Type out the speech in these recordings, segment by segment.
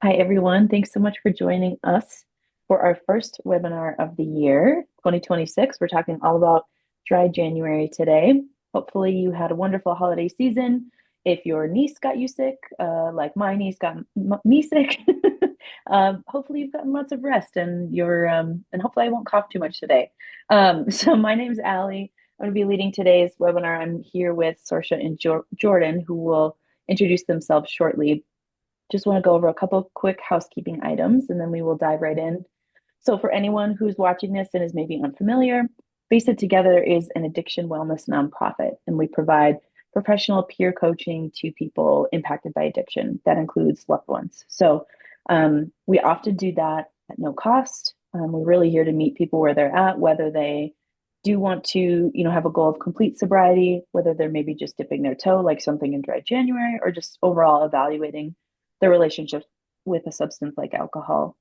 Hi, everyone. Thanks so much for joining us for our first webinar of the year, 2026. We're talking all about dry January today. Hopefully, you had a wonderful holiday season. If your niece got you sick, like my niece got me sick, hopefully you've gotten lots of rest and hopefully I won't cough too much today. So my name's Allie. I'm going to be leading today's webinar. I'm here with Sorsha and Jordan, who will introduce themselves shortly. Just want to go over a couple of quick housekeeping items and then we will dive right in. So, for anyone who's watching this and is maybe unfamiliar, Face It Together is an addiction wellness nonprofit, and we provide professional peer coaching to people impacted by addiction. That includes loved ones. We often do that at no cost. We're really here to meet people where they're at, whether they do want to, have a goal of complete sobriety, whether they're maybe just dipping their toe, like something in dry January, or just overall evaluating their relationship with a substance like alcohol.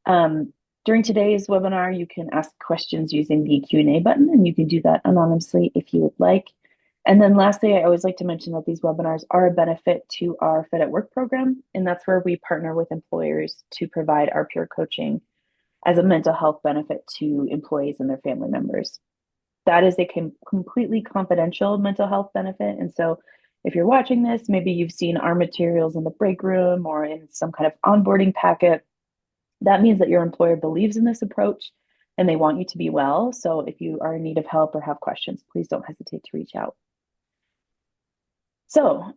During today's webinar, you can ask questions using the Q&A button, and you can do that anonymously if you would like. And then lastly, I always like to mention that these webinars are a benefit to our Fit at Work program, and that's where we partner with employers to provide our peer coaching as a mental health benefit to employees and their family members. That is a completely confidential mental health benefit. And so if you're watching this, maybe you've seen our materials in the break room or in some kind of onboarding packet. That means that your employer believes in this approach and they want you to be well. So if you are in need of help or have questions, please don't hesitate to reach out. So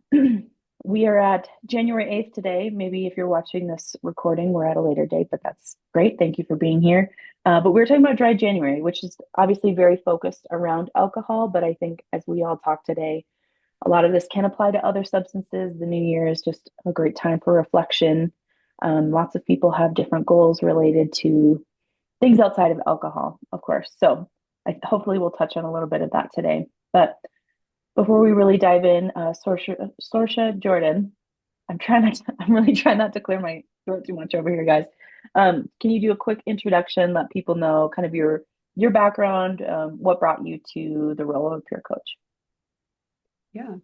we are at January 8th today. Maybe if you're watching this recording, we're at a later date, but that's great. Thank you for being here. But we're talking about dry January, which is obviously very focused around alcohol. But I think as we all talk today, a lot of this can apply to other substances. The new year is just a great time for reflection. Lots of people have different goals related to things outside of alcohol, of course. So hopefully we'll touch on a little bit of that today. But before we really dive in, Sorsha, Jordan, I'm really trying not to clear my throat too much over here, guys. Can you do a quick introduction, let people know kind of your background, what brought you to the role of peer coach? Yeah.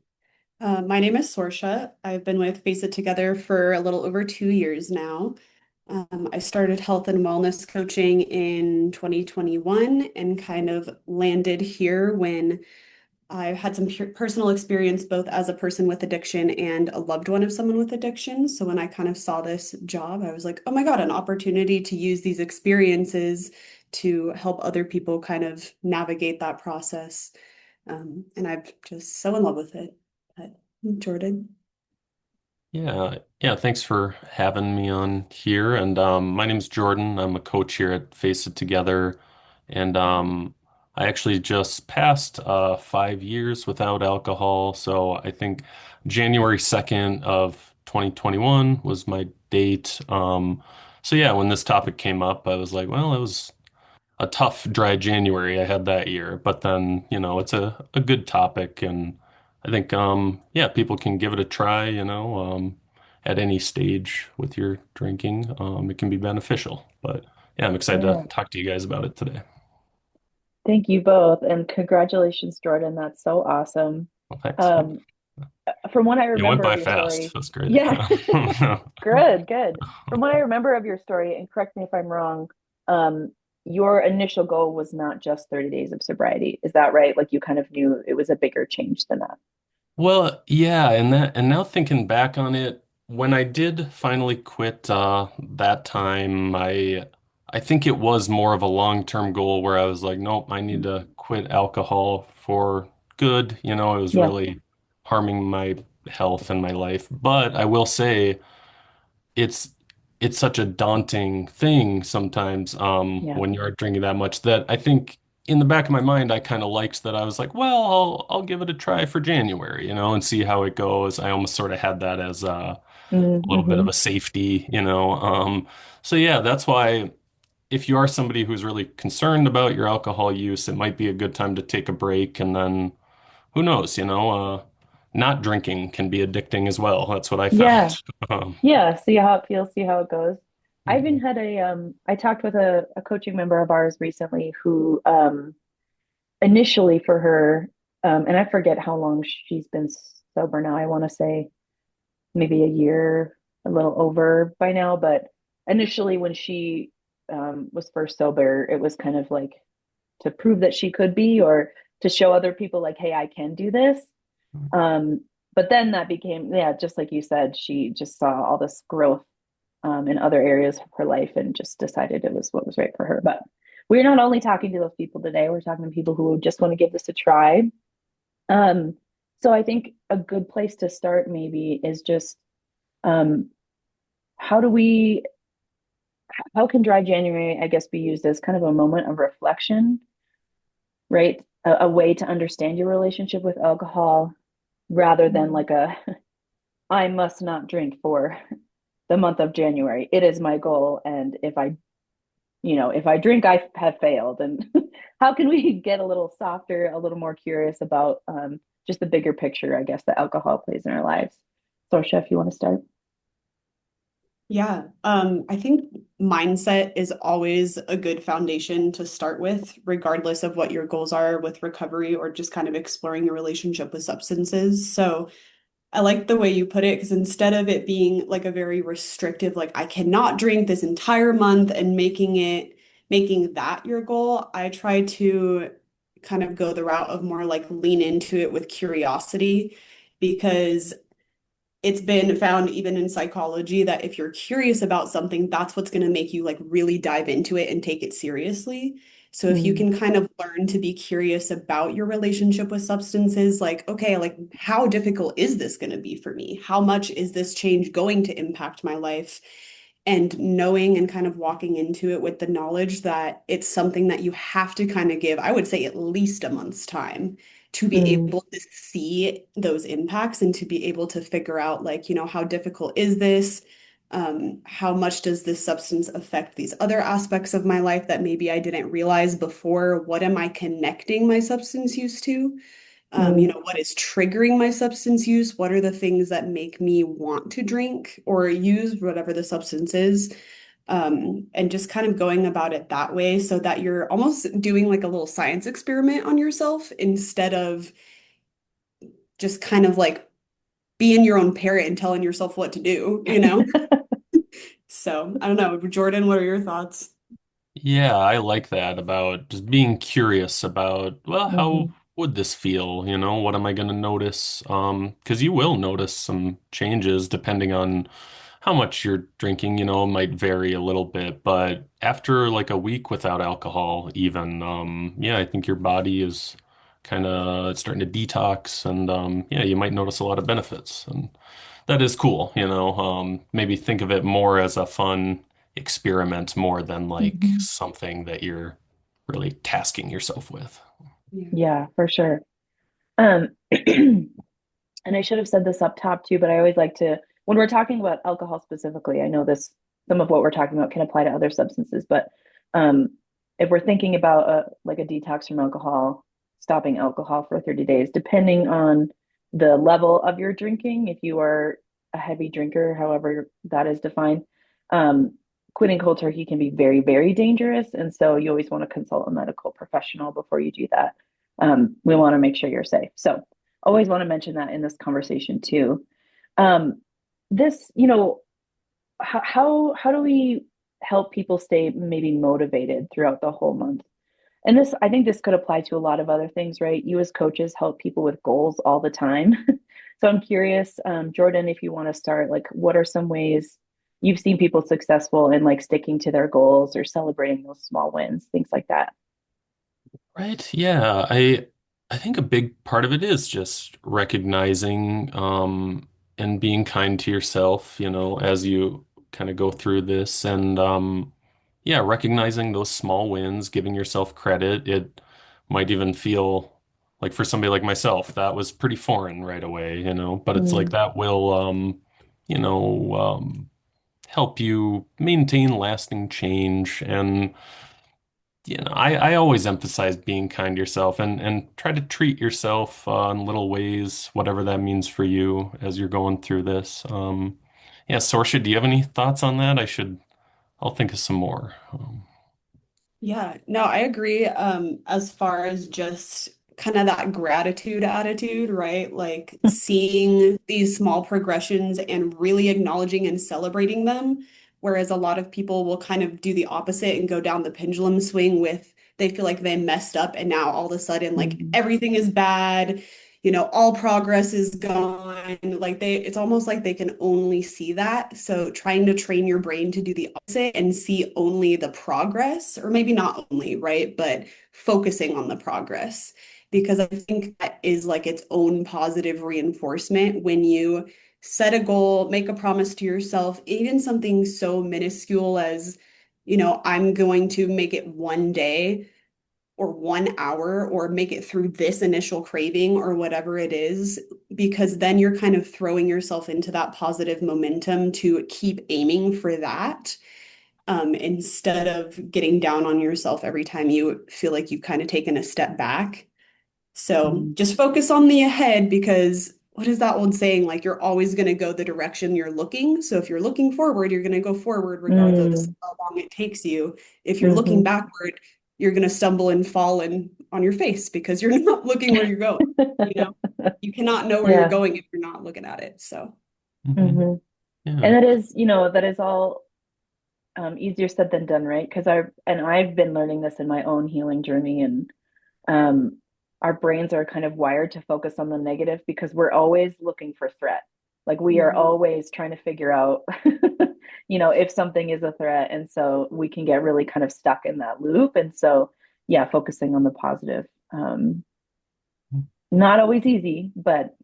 My name is Sorsha. I've been with Face It Together for a little over 2 years now. I started health and wellness coaching in 2021 and kind of landed here when I had some personal experience both as a person with addiction and a loved one of someone with addiction. So when I kind of saw this job, I was like, oh my God, an opportunity to use these experiences to help other people kind of navigate that process. And I'm just so in love with it. But Jordan. Yeah, thanks for having me on here. And my name's Jordan. I'm a coach here at Face It Together. And I actually just passed 5 years without alcohol. So I think January 2nd of 2021 was my date. So yeah, when this topic came up, I was like, well, it was a tough dry January I had that year, but then, it's a good topic and I think yeah, people can give it a try, at any stage with your drinking. It can be beneficial. But yeah, I'm excited to Yeah. talk to you guys about it today. Thank you both, and congratulations, Jordan. That's so awesome. Well, thanks. Um, from what I It went remember of by your fast. story, That's great. yeah, good, good. From what I remember of your story, and correct me if I'm wrong, um, your initial goal was not just 30 days of sobriety. Is that right? Like you kind of knew it was a bigger change than that. Well, yeah, and now thinking back on it, when I did finally quit that time, I think it was more of a long-term goal where I was like, nope, I need to quit alcohol for good. It was Yeah, really harming my health and my life. But I will say it's it's such a daunting thing sometimes yeah. when you're drinking that much that I think in the back of my mind I kind of liked that I was like, well, I'll give it a try for January, and see how it goes. I almost sort of had that as a little bit Mm-hmm. of a safety, so yeah, that's why if you are somebody who's really concerned about your alcohol use, it might be a good time to take a break and then who knows, not drinking can be addicting as well. That's what I Yeah, found. Um, yeah. See how it feels, see how it goes. I even mhm. had I talked with a coaching member of ours recently who initially for her, and I forget how long she's been sober now. I want to say maybe a year, a little over by now, but initially when she was first sober, it was kind of like to prove that she could be or to show other people like, hey, I can do this. Um, but then that became, yeah, just like you said, she just saw all this growth in other areas of her life and just decided it was what was right for her. But we're not only talking to those people today, we're talking to people who just want to give this a try. Um, so I think a good place to start maybe is just um, how do we, how can dry January, I guess, be used as kind of a moment of reflection, right? A way to understand your relationship with alcohol rather than like a, I must not drink for the month of January. It is my goal. And if I, if I drink, I have failed. And how can we get a little softer, a little more curious about just the bigger picture, I guess, that alcohol plays in our lives? Sorsha, if you want to start. Yeah, I think mindset is always a good foundation to start with, regardless of what your goals are with recovery or just kind of exploring your relationship with substances. So I like the way you put it because instead of it being like a very restrictive, like I cannot drink this entire month and making that your goal, I try to kind of go the route of more like lean into it with curiosity because it's been found even in psychology that if you're curious about something, that's what's going to make you like really dive into it and take it seriously. So if you Mm, can kind of learn to be curious about your relationship with substances, like, okay, like how difficult is this going to be for me? How much is this change going to impact my life? And knowing and kind of walking into it with the knowledge that it's something that you have to kind of give, I would say at least a month's time to be mm, able to see those impacts and to be able to figure out like, how difficult is this? How much does this substance affect these other aspects of my life that maybe I didn't realize before? What am I connecting my substance use to? mm, What is triggering my substance use? What are the things that make me want to drink or use whatever the substance is? And just kind of going about it that way so that you're almost doing like a little science experiment on yourself instead of just kind of like being your own parent and telling yourself what to do, you know? So I don't know. Jordan, what are your thoughts? Yeah, I like that about just being curious about, well, how mhm, would this feel? What am I going to notice? Because you will notice some changes depending on how much you're drinking, it might vary a little bit, but after like a week without alcohol, even, yeah, I think your body is kind of starting to detox and, yeah, you might notice a lot of benefits. And that is cool, maybe think of it more as a fun experiment more than like mhm. something that you're really tasking yourself with. Yeah. Yeah, for sure. And I should have said this up top too, but I always like to, when we're talking about alcohol specifically, I know this, some of what we're talking about can apply to other substances, but um, if we're thinking about like a detox from alcohol, stopping alcohol for 30 days, depending on the level of your drinking, if you are a heavy drinker, however that is defined, quitting cold turkey can be very, very dangerous. And so you always want to consult a medical professional before you do that. We want to make sure you're safe. So always want to mention that in this conversation too. Um, this, how do we help people stay maybe motivated throughout the whole month? And this, I think this could apply to a lot of other things, right? You as coaches help people with goals all the time. So I'm curious, Jordan, if you want to start, like, what are some ways you've seen people successful in like sticking to their goals or celebrating those small wins, things like that? Right. Yeah. I think a big part of it is just recognizing and being kind to yourself, as you kind of go through this and yeah, recognizing those small wins, giving yourself credit. It might even feel like for somebody like myself, that was pretty foreign right away, but it's like Mm, that will you know, help you maintain lasting change and I always emphasize being kind to yourself and try to treat yourself in little ways, whatever that means for you as you're going through this. Yeah, Sorsha, do you have any thoughts on that? I'll think of some more. Yeah, no, I agree. As far as just kind of that gratitude attitude, right? Like seeing these small progressions and really acknowledging and celebrating them. Whereas a lot of people will kind of do the opposite and go down the pendulum swing with they feel like they messed up and now all of a sudden like Mhm. everything is bad, all progress is gone. Like it's almost like they can only see that. So trying to train your brain to do the opposite and see only the progress, or maybe not only, right? But focusing on the progress. Because I think that is like its own positive reinforcement when you set a goal, make a promise to yourself, even something so minuscule as, I'm going to make it one day or 1 hour or make it through this initial craving or whatever it is, because then you're kind of throwing yourself into that positive momentum to keep aiming for that, instead of getting down on yourself every time you feel like you've kind of taken a step back. So Mhm. just focus on the ahead because what is that old saying? Like you're always going to go the direction you're looking. So if you're looking forward, you're going to go forward regardless of Mm. how long it takes you. If you're looking Mhm. backward, you're going to stumble and fall and on your face because you're not looking where you're going. You know, you cannot know where you're Yeah. going if you're not looking at it. So Hmm. And Yeah. that is, that is all easier said than done, right? Because I've been learning this in my own healing journey, and um, our brains are kind of wired to focus on the negative because we're always looking for threat. Like we are mhm, always trying to figure out, if something is a threat, and so we can get really kind of stuck in that loop. And so, yeah, focusing on the positive, not always easy, but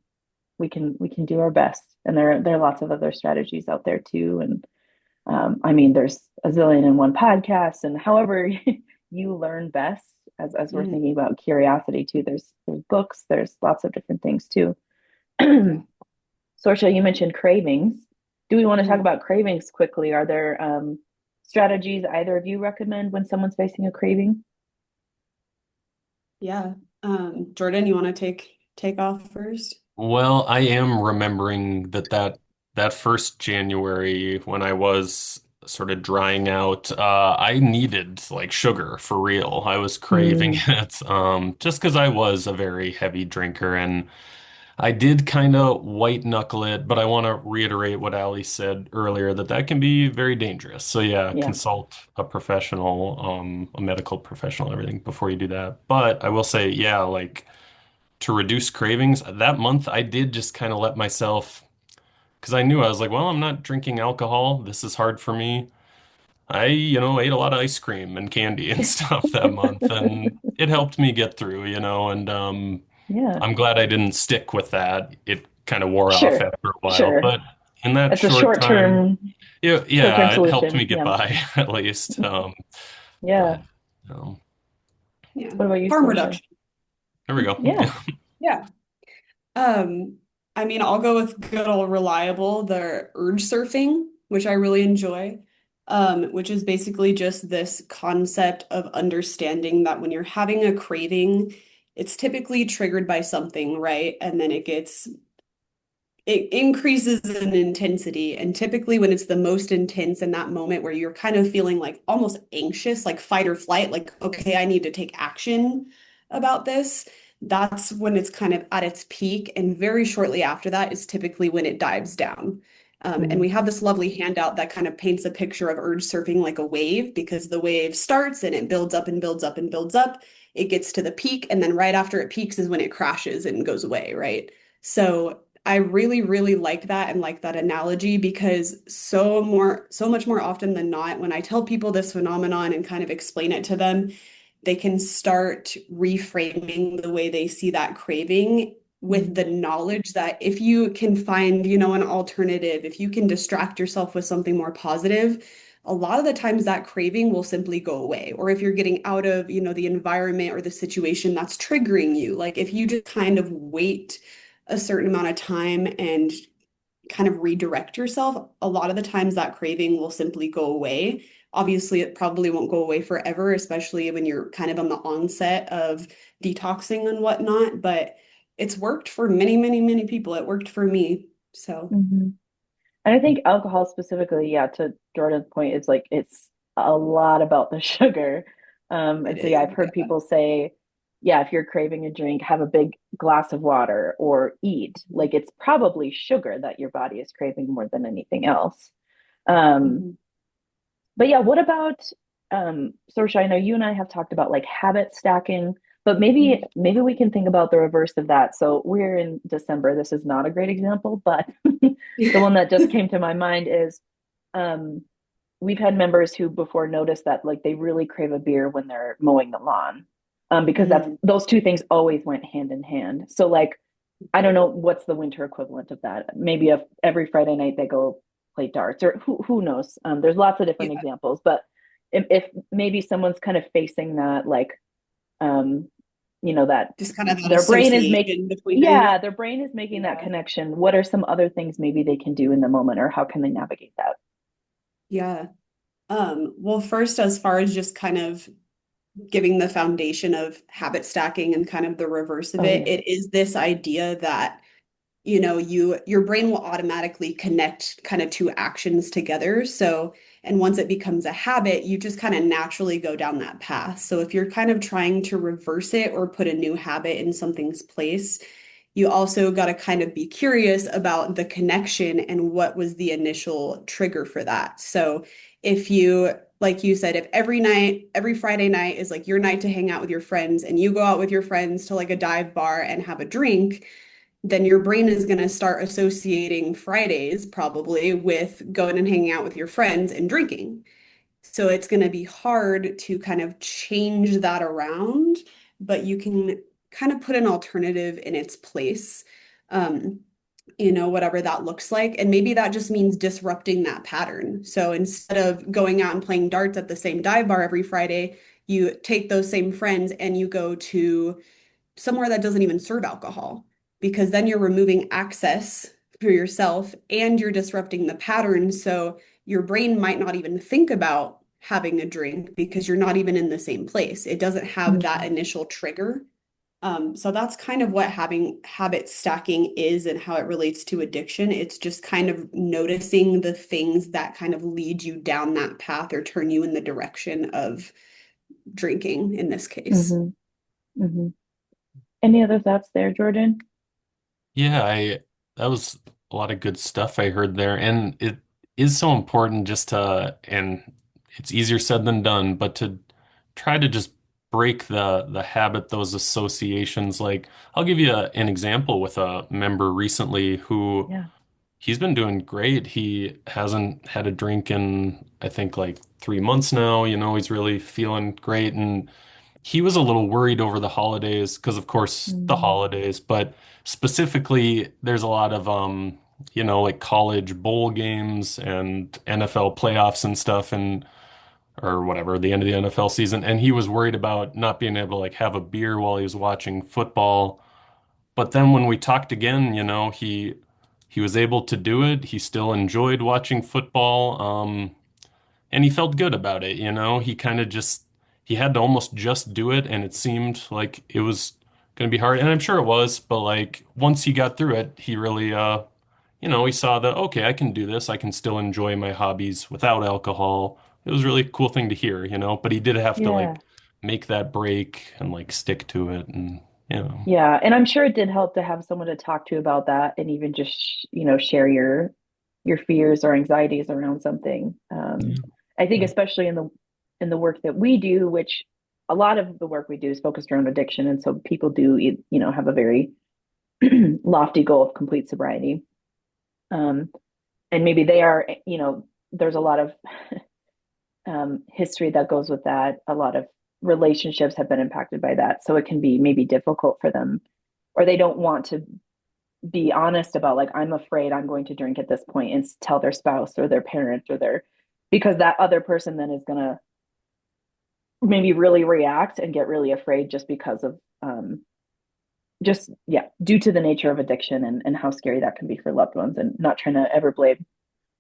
we can do our best. And there are lots of other strategies out there too, and I mean, there's a zillion and one podcasts, and however you learn best, as we're mhm, thinking about curiosity too. There's books, there's lots of different things too. yeah. Sorsha, you mentioned cravings. Do we want to talk Mhm, about cravings quickly? Are there strategies either of you recommend when someone's facing a craving? yeah. Jordan, you want to take off first? Well, I am remembering that first January when I was sort of drying out, I needed like sugar for real. I was craving Mm, it, just because I was a very heavy drinker and I did kind of white knuckle it, but I want to reiterate what Ali said earlier that can be very dangerous. So yeah, yeah. consult a professional, a medical professional, everything before you do that. But I will say, yeah, like to reduce cravings, that month I did just kind of let myself, because I knew I was like, well, I'm not drinking alcohol. This is hard for me. I, ate a lot of ice cream and candy and stuff that month, and it helped me get through, and Yeah. I'm glad I didn't stick with that. It kind of wore off Sure. after a while, Sure. but in that It's a short time, yeah, short term yeah, it helped solution. me get Yeah. by at least. Yeah. But um, Yeah. What about you, Harm Sorsha? reduction. there we go. Yeah. Yeah. Um, I mean, I'll go with good old reliable, the urge surfing, which I really enjoy, which is basically just this concept of understanding that when you're having a craving, it's typically triggered by something, right? And then it increases in intensity. And typically, when it's the most intense in that moment where you're kind of feeling like almost anxious, like fight or flight, like, okay, I need to take action about this, that's when it's kind of at its peak. And very shortly after that is typically when it dives down. And we Mm, have this lovely handout that kind of paints a picture of urge surfing like a wave because the wave starts and it builds up and builds up and builds up. It gets to the peak, and then right after it peaks is when it crashes and goes away, right? So I really, really like that and like that analogy because so much more often than not, when I tell people this phenomenon and kind of explain it to them, they can start reframing the way they see that craving with mm, the knowledge that if you can find, an alternative, if you can distract yourself with something more positive, a lot of the times that craving will simply go away. Or if you're getting out of, the environment or the situation that's triggering you, like if you just kind of wait a certain amount of time and kind of redirect yourself, a lot of the times that craving will simply go away. Obviously, it probably won't go away forever, especially when you're kind of on the onset of detoxing and whatnot. But it's worked for many, many, many people. It worked for me. So mhm. And I think alcohol specifically, yeah, to Jordan's point, is like it's a lot about the sugar. it And so yeah, is. I've heard people say, yeah, if you're craving a drink, have a big glass of water or eat. Like it's probably sugar that your body is craving more than anything else. Um, Mhm. but yeah, what about Sorsha, I know you and I have talked about like habit stacking, but maybe we can think about the reverse of that. So we're in December. This is not a great example, but the one that just came to my mind is um we've had members who before noticed that like they really crave a beer when they're mowing the lawn. Because that's Mm. those two things always went hand in hand. So like I don't know what's the winter equivalent of that. Maybe if every Friday night they go play darts or who knows. There's lots of different Yeah, examples, but if maybe someone's kind of facing that, like, um, that just kind of that their brain is make, association between it. yeah, their brain is making that Yeah. connection. What are some other things maybe they can do in the moment, or how can they navigate that? Yeah. Well, first, as far as just kind of giving the foundation of habit stacking and kind of the reverse of Oh it, yeah. it is this idea that your brain will automatically connect kind of two actions together. So, and once it becomes a habit, you just kind of naturally go down that path. So if you're kind of trying to reverse it or put a new habit in something's place, you also got to kind of be curious about the connection and what was the initial trigger for that. So if you, like you said, if every night, every Friday night is like your night to hang out with your friends and you go out with your friends to like a dive bar and have a drink, then your brain is going to start associating Fridays probably with going and hanging out with your friends and drinking. So it's going to be hard to kind of change that around, but you can kind of put an alternative in its place. Um, whatever that looks like. And maybe that just means disrupting that pattern. So instead of going out and playing darts at the same dive bar every Friday, you take those same friends and you go to somewhere that doesn't even serve alcohol, because then you're removing access for yourself and you're disrupting the pattern. So your brain might not even think about having a drink because you're not even in the same place. It doesn't have that Mhm. initial trigger. So that's kind of what having habit stacking is and how it relates to addiction. It's just kind of noticing the things that kind of lead you down that path or turn you in the direction of drinking in this case. Hmm. Hmm. Any other thoughts there, Jordan? Yeah, I that was a lot of good stuff I heard there. And it is so important just to, and it's easier said than done, but to try to just break the habit, those associations. Like I'll give you an example with a member recently who Yeah. he's been doing great. He hasn't had a drink in I think like 3 months now. He's really feeling great. And he was a little worried over the holidays because, of course, the Mm. holidays, but specifically, there's a lot of, like college bowl games and NFL playoffs and stuff, and or whatever, the end of the NFL season. And he was worried about not being able to like have a beer while he was watching football. But then when we talked again, he was able to do it. He still enjoyed watching football. And he felt good about it, He kind of just he had to almost just do it, and it seemed like it was going to be hard, and I'm sure it was, but like once he got through it, he really he saw that okay, I can do this. I can still enjoy my hobbies without alcohol. It was a really cool thing to hear, but he did have to Yeah. like make that break and like stick to it and Yeah, and I'm sure it did help to have someone to talk to about that and even just, share your fears or anxieties around something. I think yeah. especially in the work that we do, which a lot of the work we do is focused around addiction, and so people do, have a very lofty goal of complete sobriety. Um, and maybe they are, there's a lot of history that goes with that. A lot of relationships have been impacted by that, so it can be maybe difficult for them, or they don't want to be honest about like I'm afraid I'm going to drink at this point and tell their spouse or their parent or their because that other person then is going to maybe really react and get really afraid just because of just yeah due to the nature of addiction and how scary that can be for loved ones, and not trying to ever blame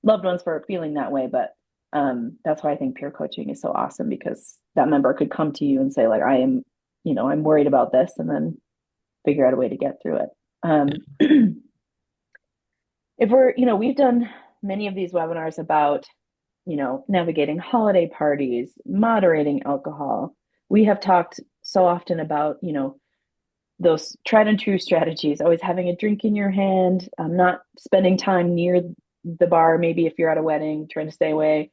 loved ones for feeling that way, but that's why I think peer coaching is so awesome, because that member could come to you and say like I am, I'm worried about this, and then figure out a way to get through it. If we're, we've done many of these webinars about, navigating holiday parties, moderating alcohol. We have talked so often about, those tried and true strategies, always having a drink in your hand, not spending time near the bar, maybe if you're at a wedding, trying to stay away,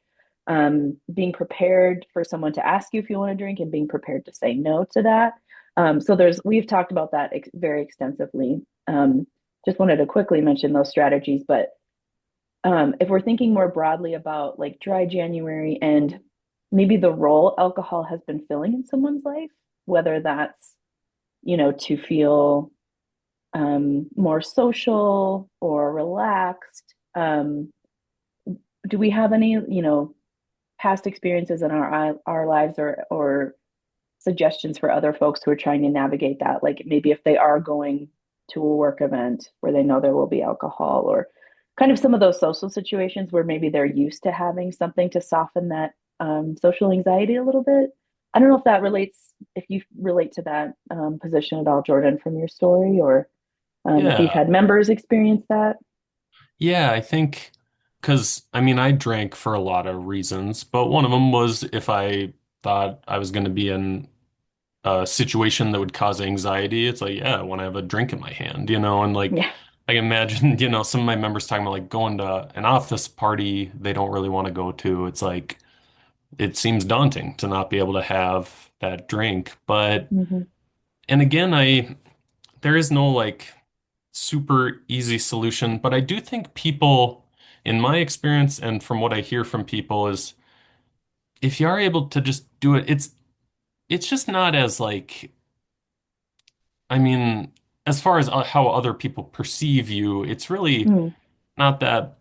being prepared for someone to ask you if you want to drink and being prepared to say no to that. So we've talked about that very extensively. Just wanted to quickly mention those strategies, but if we're thinking more broadly about like dry January and maybe the role alcohol has been filling in someone's life, whether that's, to feel more social or relaxed. Do we have any, past experiences in our lives or suggestions for other folks who are trying to navigate that? Like maybe if they are going to a work event where they know there will be alcohol, or kind of some of those social situations where maybe they're used to having something to soften that social anxiety a little bit. I don't know if you relate to that position at all, Jordan, from your story, or if you've Yeah. had members experience that. Yeah, I think because I mean, I drank for a lot of reasons, but one of them was if I thought I was going to be in a situation that would cause anxiety, it's like, yeah, I want to have a drink in my hand, and like Yeah. I can imagine, some of my members talking about like going to an office party they don't really want to go to. It's like it seems daunting to not be able to have that drink. But Hmm. and again, there is no like super easy solution, but I do think people, in my experience and from what I hear from people, is if you are able to just do it, it's just not as like, I mean, as far as how other people perceive you, it's really Mm. not that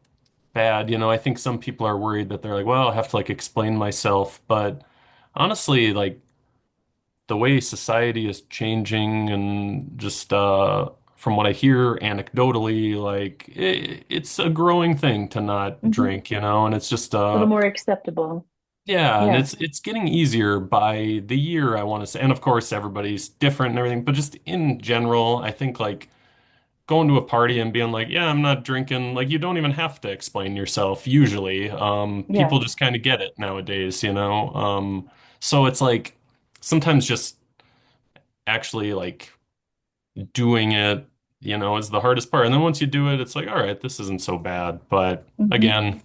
bad. I think some people are worried that they're like, well, I'll have to like explain myself, but honestly, like the way society is changing and just from what I hear anecdotally, like it's a growing thing to not Hmm. drink, and it's just A little more acceptable. yeah, and Yeah. it's getting easier by the year, I want to say. And of course everybody's different and everything, but just in general, I think like going to a party and being like, yeah, I'm not drinking, like you don't even have to explain yourself usually. Yeah. People just kind of get it nowadays, you know. So it's like sometimes just actually like doing it, is the hardest part. And then once you do it, it's like, all right, this isn't so bad. But Hmm. again,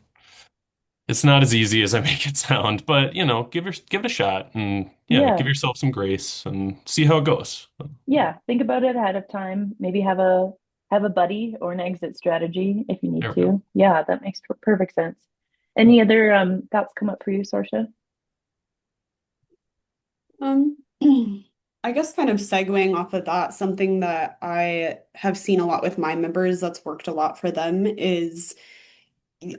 it's not as easy as I make it sound. But give it a shot and yeah, give Yeah. yourself some grace and see how it goes. Yeah. Think about it ahead of time. Maybe have a buddy or an exit strategy if you need There we go. to. Yeah, that makes perfect sense. Any other thoughts come up for you, Sorsha? Um, I guess kind of segueing off of that, something that I have seen a lot with my members that's worked a lot for them is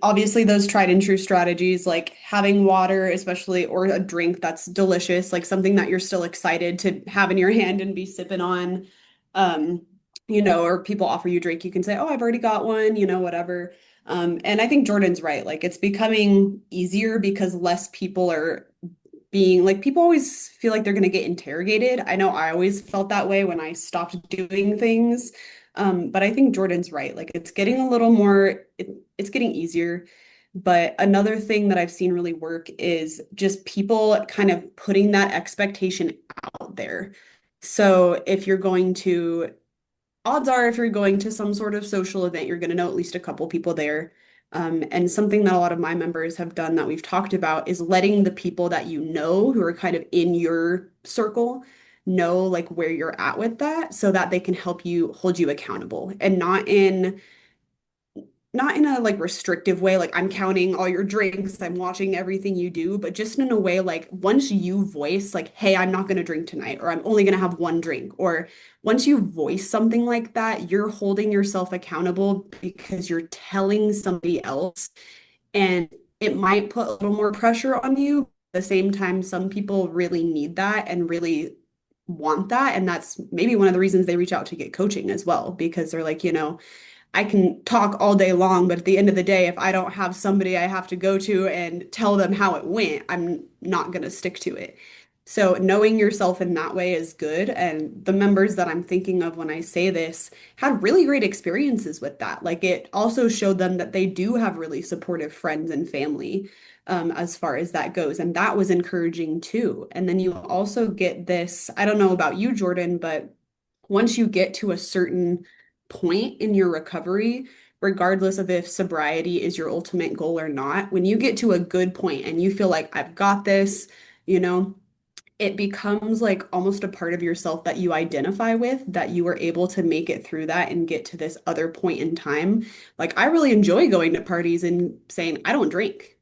obviously those tried and true strategies like having water, especially, or a drink that's delicious, like something that you're still excited to have in your hand and be sipping on. Um, or people offer you a drink, you can say, "Oh, I've already got one," whatever. And I think Jordan's right. Like it's becoming easier because less people are being like people always feel like they're going to get interrogated. I know I always felt that way when I stopped doing things. But I think Jordan's right. Like it's getting a little more, it's getting easier. But another thing that I've seen really work is just people kind of putting that expectation out there. So if you're going to odds are if you're going to some sort of social event, you're going to know at least a couple people there. And something that a lot of my members have done that we've talked about is letting the people that you know who are kind of in your circle know like where you're at with that so that they can help you hold you accountable and not in a like restrictive way, like I'm counting all your drinks, I'm watching everything you do, but just in a way like once you voice like, hey, I'm not going to drink tonight, or I'm only going to have one drink, or once you voice something like that, you're holding yourself accountable because you're telling somebody else, and it might put a little more pressure on you. At the same time, some people really need that and really want that, and that's maybe one of the reasons they reach out to get coaching as well, because they're like, I can talk all day long, but at the end of the day, if I don't have somebody I have to go to and tell them how it went, I'm not going to stick to it. So knowing yourself in that way is good. And the members that I'm thinking of when I say this had really great experiences with that. Like it also showed them that they do have really supportive friends and family, as far as that goes. And that was encouraging too. And then you also get this, I don't know about you, Jordan, but once you get to a certain point in your recovery, regardless of if sobriety is your ultimate goal or not, when you get to a good point and you feel like I've got this, you know, it becomes like almost a part of yourself that you identify with, that you were able to make it through that and get to this other point in time. Like, I really enjoy going to parties and saying, I don't drink.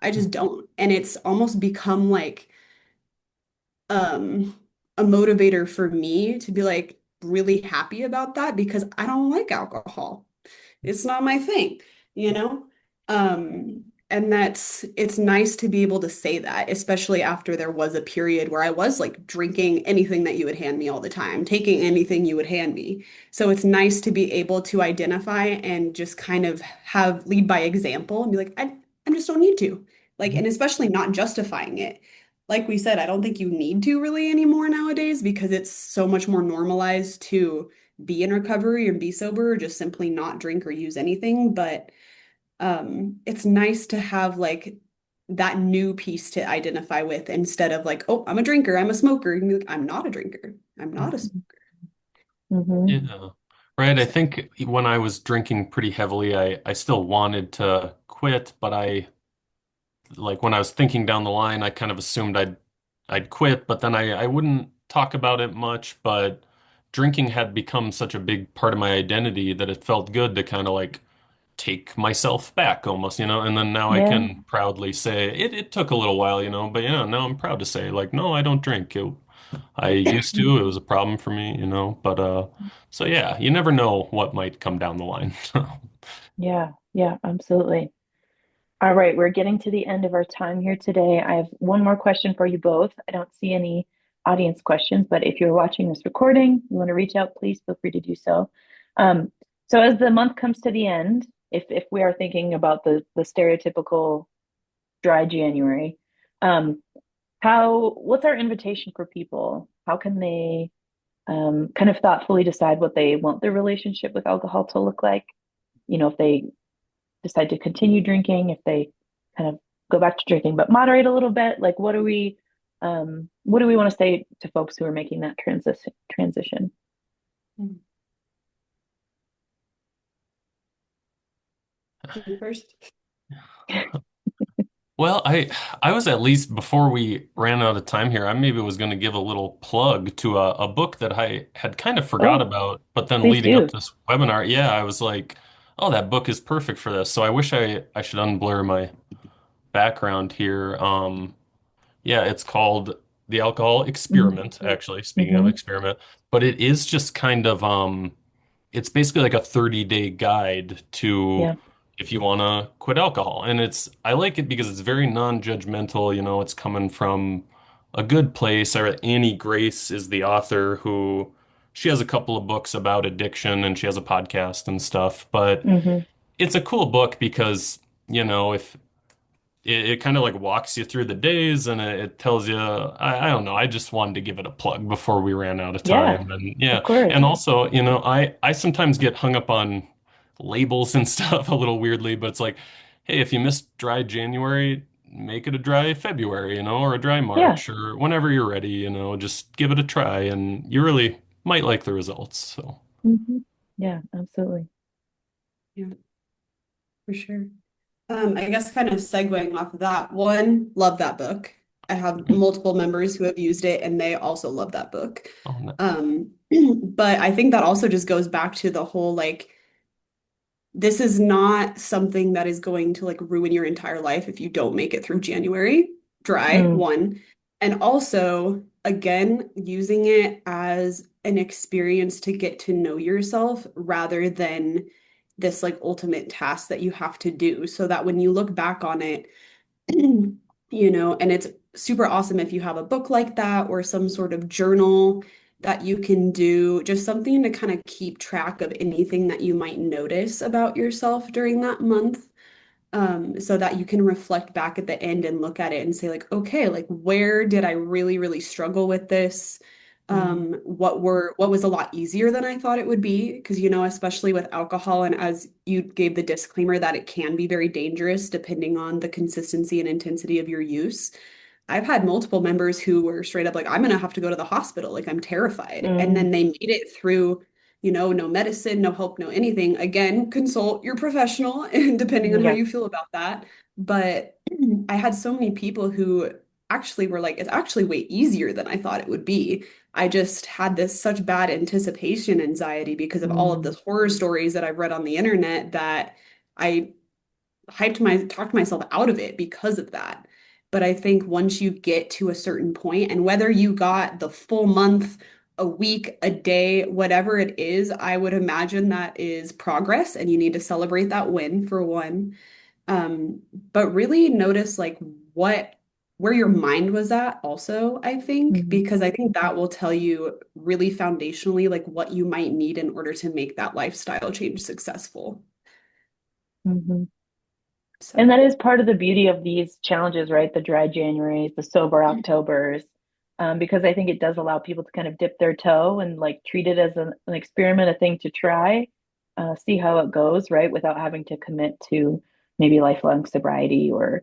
I just don't. And it's almost become like um a motivator for me to be like really happy about that because I don't like alcohol. It's not my thing, you know? And it's nice to be able to say that, especially after there was a period where I was like drinking anything that you would hand me all the time, taking anything you would hand me. So it's nice to be able to identify and just kind of have lead by example and be like, I just don't need to. Like, and especially not justifying it. Like we said, I don't think you need to really anymore nowadays because it's so much more normalized to be in recovery and be sober or just simply not drink or use anything. But it's nice to have like that new piece to identify with instead of like, oh, I'm a drinker, I'm a smoker. You can be like, I'm not a drinker, I'm not a Mhm. smoker. Mhm. Yeah. Right. I think when I was drinking pretty heavily, I still wanted to quit, but I like when I was thinking down the line, I kind of assumed I'd quit, but then I wouldn't talk about it much, but drinking had become such a big part of my identity that it felt good to kind of like take myself back almost, and then now I Yeah. can proudly say it took a little while, but now I'm proud to say like, no, I don't drink. I used to, it was a problem for me, but so yeah, you never know what might come down the line. Yeah. Yeah, absolutely. All right, we're getting to the end of our time here today. I have one more question for you both. I don't see any audience questions, but if you're watching this recording, you want to reach out, please feel free to do so. Um, so as the month comes to the end, if we are thinking about the stereotypical dry January, um, what's our invitation for people? How can they kind of thoughtfully decide what they want their relationship with alcohol to look like? If they decide to continue drinking, if they kind of go back to drinking but moderate a little bit, like what do we want to say to folks who are making that transition? You first. Well, I was at least before we ran out of time here, I maybe was going to give a little plug to a book that I had kind of forgot Oh, about, but then please leading up do. to this webinar, yeah, I was like, oh, that book is perfect for this. So I wish I should unblur my background here. Yeah, it's called The Alcohol Hmm. Experiment, actually, speaking of Hmm. experiment, but it is just kind of it's basically like a 30-day guide to Yeah. if you want to quit alcohol. And I like it because it's very non-judgmental, it's coming from a good place. Annie Grace is the author who she has a couple of books about addiction and she has a podcast and stuff, but Hmm. it's a cool book because, if it kind of like walks you through the days and it tells you I don't know, I just wanted to give it a plug before we ran out of Yeah, time. And of yeah, course. and also I sometimes get hung up on labels and stuff a little weirdly, but it's like, hey, if you missed dry January, make it a dry February, or a dry Yeah. March or whenever you're ready, just give it a try and you really might like the results. So Hmm. Yeah, absolutely. Yeah, for sure. I guess kind of segueing off of that, one, love that book. I have multiple members who have used it and they also love that book. oh, no. Um, but I think that also just goes back to the whole like, this is not something that is going to like ruin your entire life if you don't make it through January dry, Mm, one. And also, again, using it as an experience to get to know yourself rather than this like ultimate task that you have to do. So that when you look back on it, and it's super awesome if you have a book like that or some sort of journal that you can do, just something to kind of keep track of anything that you might notice about yourself during that month. so that you can reflect back at the end and look at it and say like, okay, like where did I really, really struggle with this? Mm, What was a lot easier than I thought it would be? Because, especially with alcohol, and as you gave the disclaimer that it can be very dangerous depending on the consistency and intensity of your use. I've had multiple members who were straight up like, I'm gonna have to go to the hospital. Like, I'm terrified. And mm, then they made it through, no medicine, no help, no anything. Again, consult your professional and depending on how yeah. you feel about that. But I had so many people who actually were like, it's actually way easier than I thought it would be. I just had this such bad anticipation anxiety because of all of the Mm, horror stories that I've read on the internet that I talked myself out of it because of that. But I think once you get to a certain point, and whether you got the full month, a week, a day, whatever it is, I would imagine that is progress, and you need to celebrate that win for one. But really notice like what where your mind was at also, I think, mm, because I think that will tell you really foundationally like what you might need in order to make that lifestyle change successful. mhm. And So, that is part of the beauty of these challenges, right? The dry Januaries, the sober Octobers, because I think it does allow people to kind of dip their toe and like treat it as an experiment, a thing to try, see how it goes, right? Without having to commit to maybe lifelong sobriety or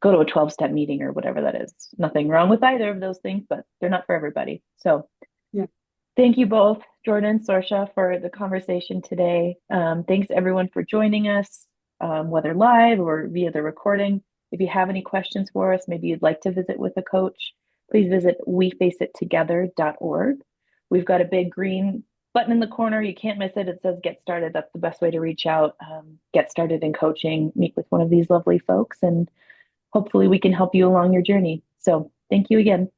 go to a 12-step meeting or whatever that is. Nothing wrong with either of those things, but they're not for everybody. So yeah. thank you both, Jordan and Sorsha, for the conversation today. Thanks everyone for joining us, whether live or via the recording. If you have any questions for us, maybe you'd like to visit with a coach, please visit wefaceit.org. We've got a big green button in the corner. You can't miss it. It says get started. That's the best way to reach out, get started in coaching, meet with one of these lovely folks, and hopefully we can help you along your journey. So thank you again.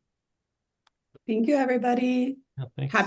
Thank you, everybody. Yeah, thanks. Happy